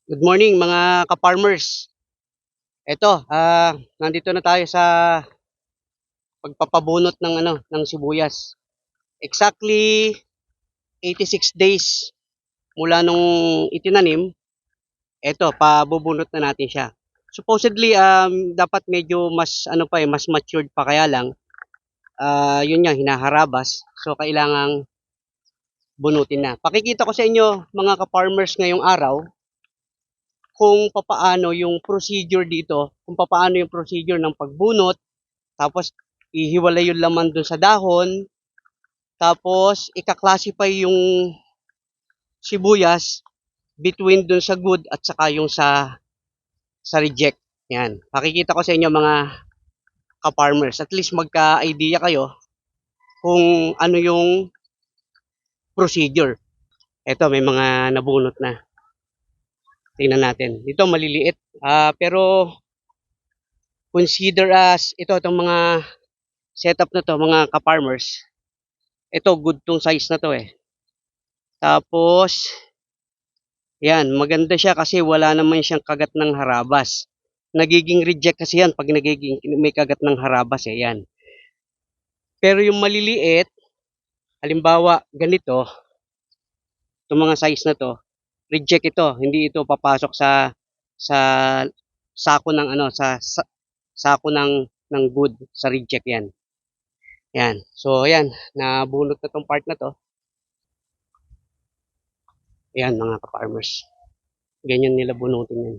Good morning mga ka-farmers. Eto, nandito na tayo sa pagpapabunot ng ng sibuyas. Exactly 86 days mula nung itinanim, eto pabubunot na natin siya. Supposedly dapat medyo mas mas matured pa kaya lang yun nga hinaharabas. So kailangang bunutin na. Pakikita ko sa inyo mga ka-farmers ngayong araw kung papaano yung procedure dito, kung papaano yung procedure ng pagbunot. Tapos, ihiwalay yung laman dun sa dahon. Tapos, ika-classify yung sibuyas between dun sa good at saka yung sa reject. Yan. Pakikita ko sa inyo mga ka-farmers. At least magka-idea kayo kung ano yung procedure. Ito, may mga nabunot na. Tingnan natin. Ito, maliliit. Pero, consider as, itong mga setup na to, mga ka-farmers. Ito, good tong size na to eh. Tapos, yan, maganda siya kasi wala naman siyang kagat ng harabas. Nagiging reject kasi yan pag nagiging may kagat ng harabas eh, yan. Pero yung maliliit, halimbawa ganito, itong mga size na to, reject ito, hindi ito papasok sa sako ng sako ng good sa reject yan. Yan. So ayan, nabunot na tong part na to. Ayan mga ka-farmers. Ganyan nila bunutin yan.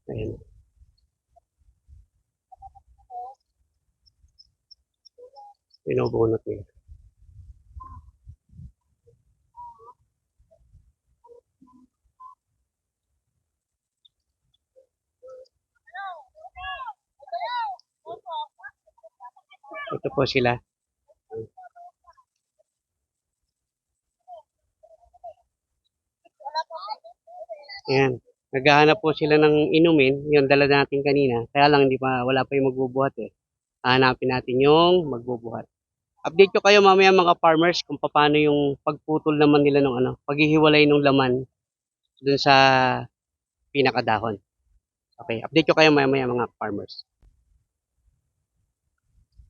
Ayan. Binubunot nila. Ito po sila. Ayan. Naghahanap po sila ng inumin, yung dala natin kanina. Kaya lang hindi pa, wala pa yung magbubuhat eh. Hahanapin natin yung magbubuhat. Update ko kayo mamaya mga farmers kung paano yung pagputol naman nila ng paghihiwalay ng laman dun sa pinakadahon. Okay, update ko kayo mamaya mga farmers.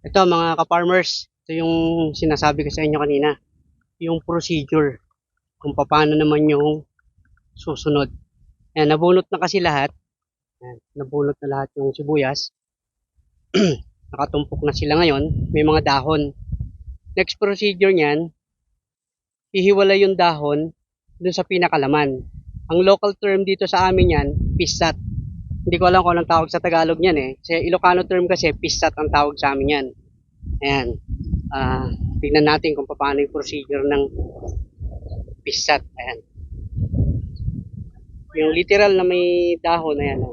Ito mga ka-farmers, ito yung sinasabi ko sa inyo kanina, yung procedure kung paano naman yung susunod. Ayan, nabunot na kasi lahat. Ayan, nabunot na lahat yung sibuyas. Nakatumpok na sila ngayon. May mga dahon. Next procedure niyan, hihiwalay yung dahon dun sa pinakalaman. Ang local term dito sa amin yan, pisat. Hindi ko alam kung anong tawag sa Tagalog niyan eh. Sa Ilocano term kasi, pisat ang tawag sa amin yan. Ayan. Tingnan natin kung paano yung procedure ng pisat. Ayan. Yung literal na may dahon, ayan.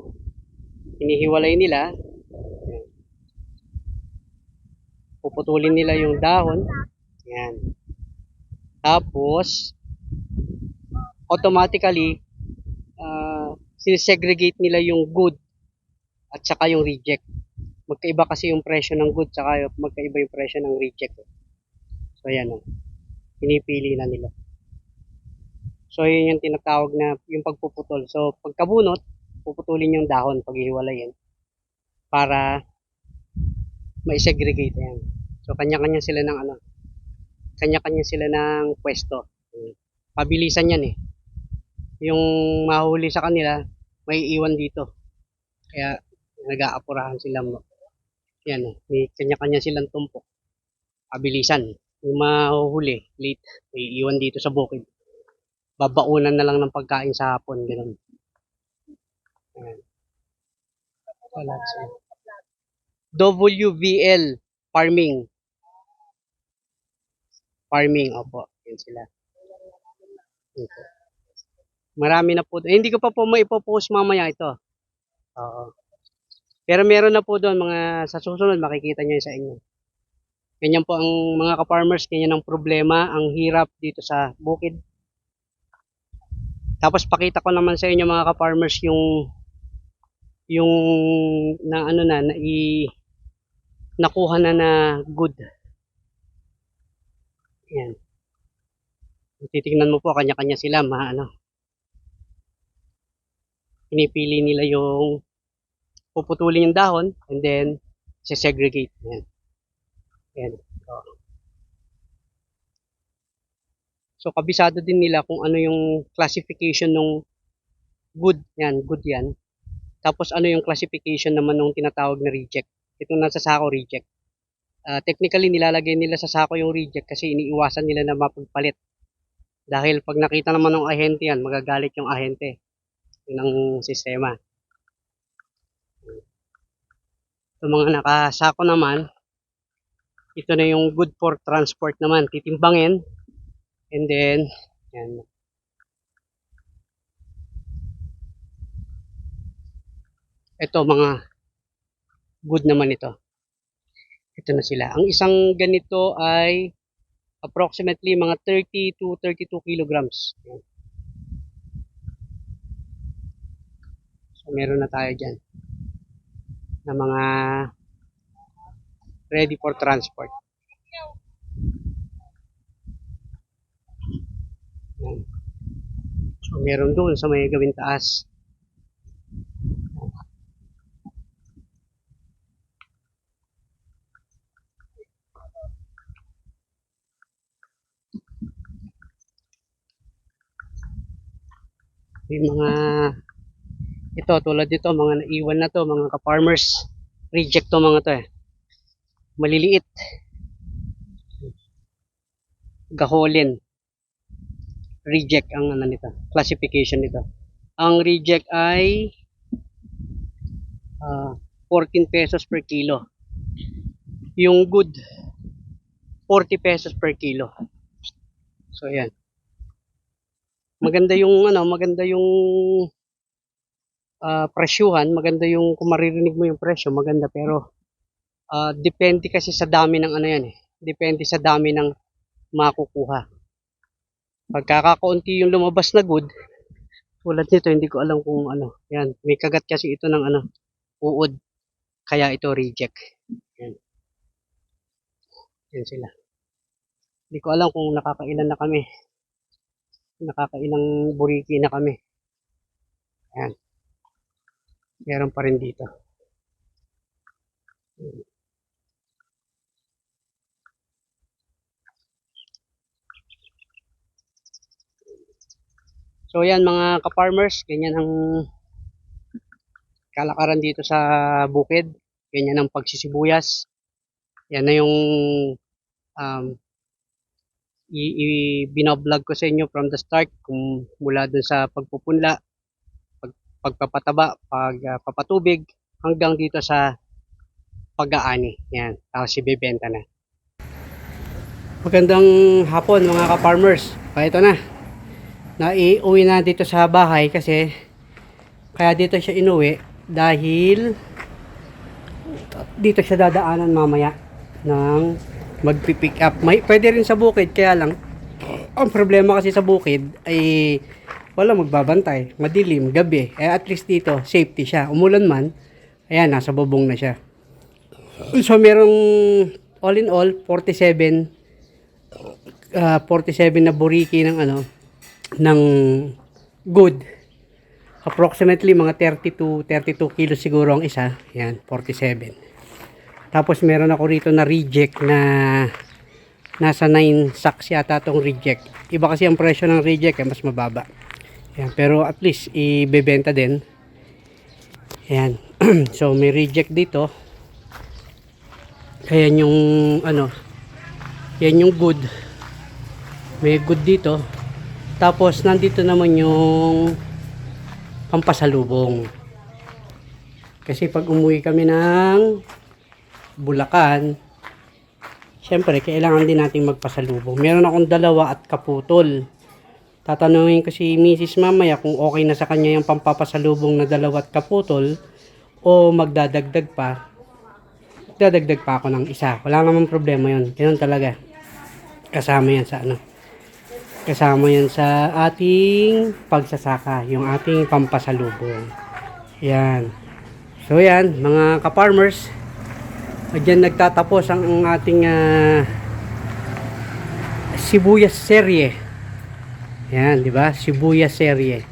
Hinihiwalay nila. Ayan. Puputulin nila yung dahon. Ayan. Tapos, automatically, sinesegregate nila yung good at saka yung reject. Magkaiba kasi yung presyo ng good saka magkaiba yung presyo ng reject. So, ayan o. Pinipili na nila. So, yun yung tinatawag na yung pagpuputol. So, pagkabunot, puputulin yung dahon pag ihiwalayin para ma-segregate yan. So, kanya-kanya sila ng kanya-kanya sila ng pwesto. Pabilisan yan eh. Yung mahuli sa kanila, may iwan dito. Kaya, nag-aapurahan sila mo. Yan eh. May kanya-kanya silang tumpok. Pabilisan. Yung mahuhuli, late, may iwan dito sa bukid. Babaunan na lang ng pagkain sa hapon. Ganun. Ayan. Wala sila. WVL Farming. Farming, opo. Yan sila. Ito. Marami na po. Hindi ko pa po maipopost mamaya ito. Oo. Pero meron na po doon mga sa susunod makikita niyo sa inyo. Ganyan po ang mga ka-farmers, ganyan ang problema, ang hirap dito sa bukid. Tapos pakita ko naman sa inyo mga ka-farmers yung na nakuha na good. Yan. Titingnan mo po, kanya-kanya sila, pinipili nila yung puputulin yung dahon and then segregate. Yan. Yan. So, kabisado din nila kung ano yung classification ng good. Yan, good yan. Tapos, ano yung classification naman ng tinatawag na reject. Itong nasa sako, reject. Technically, nilalagay nila sa sako yung reject kasi iniiwasan nila na mapagpalit. Dahil pag nakita naman ng ahente yan, magagalit yung ahente ng sistema. Sa mga nakasako naman, ito na yung good for transport naman. Titimbangin. And then, yan. Ito, mga good naman ito. Ito na sila. Ang isang ganito ay approximately mga 30 to 32 kilograms. Yan. So, meron na tayo dyan na mga ready for transport. Yan. So, meron doon sa may gawing taas. May mga ito, tulad dito, mga naiwan na to, mga ka-farmers. Reject to mga to eh. Maliliit. Gaholin. Reject ang ano nito, classification nito. Ang reject ay 14 pesos per kilo. Yung good 40 pesos per kilo. So yan. Maganda yung presyuhan, maganda yung kung maririnig mo yung presyo, maganda pero depende kasi sa dami ng ano yan eh. Depende sa dami ng makukuha. Pagkakaunti yung lumabas na good, tulad nito, hindi ko alam kung ano. Yan, may kagat kasi ito ng uod. Kaya ito reject. Yan. Yan sila. Hindi ko alam kung nakakailan na kami. Nakakailang buriki na kami. Yan. Meron pa rin dito. So yan mga ka-farmers, ganyan ang kalakaran dito sa bukid. Ganyan ang pagsisibuyas. Yan na yung binablog ko sa inyo from the start, kung mula dun sa pagpupunla, pagpapataba, pagpapatubig, hanggang dito sa pag-aani. Yan, tapos ibebenta na. Magandang hapon mga ka-farmers. Ito na. Naiuwi na dito sa bahay kasi kaya dito siya inuwi dahil dito siya dadaanan mamaya ng magpipick up. Pwede rin sa bukid, kaya lang ang problema kasi sa bukid ay wala magbabantay, madilim, gabi. At least dito safety siya. Umulan man, ayan, nasa bubong na siya. So merong all in all 47 na buriki ng ng good. Approximately mga 32 kilos siguro ang isa. Yan, 47. Tapos meron ako rito na reject na nasa 9 sacks yata tong reject. Iba kasi ang presyo ng reject, mas mababa. Yan, pero at least ibebenta din. Yan. So may reject dito. Kaya yung yan yung good. May good dito. Tapos nandito naman yung pampasalubong. Kasi pag umuwi kami ng Bulacan, syempre kailangan din nating magpasalubong. Meron akong dalawa at kaputol. Tatanungin ko si Mrs. mamaya kung okay na sa kanya yung pampapasalubong na dalawa at kaputol o magdadagdag pa. Dadagdag pa ako ng isa. Wala namang problema yun. Ganun talaga. Kasama yan sa kasama yan sa ating pagsasaka, yung ating pampasalubong. Yan. So yan, mga ka-farmers, dyan nagtatapos ang ating sibuyas serye. Yan, di ba? Sibuyas serye.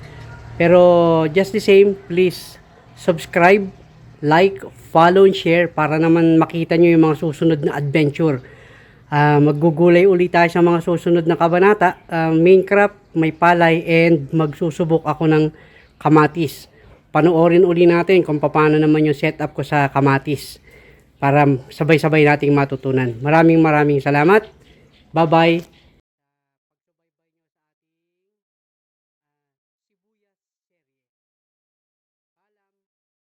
Pero just the same, please subscribe, like, follow, and share para naman makita nyo yung mga susunod na adventure. Maggugulay ulit tayo sa mga susunod na kabanata. Main crop, may palay, and magsusubok ako ng kamatis. Panoorin uli natin kung paano naman yung setup ko sa kamatis para sabay-sabay nating matutunan. Maraming salamat. Bye-bye.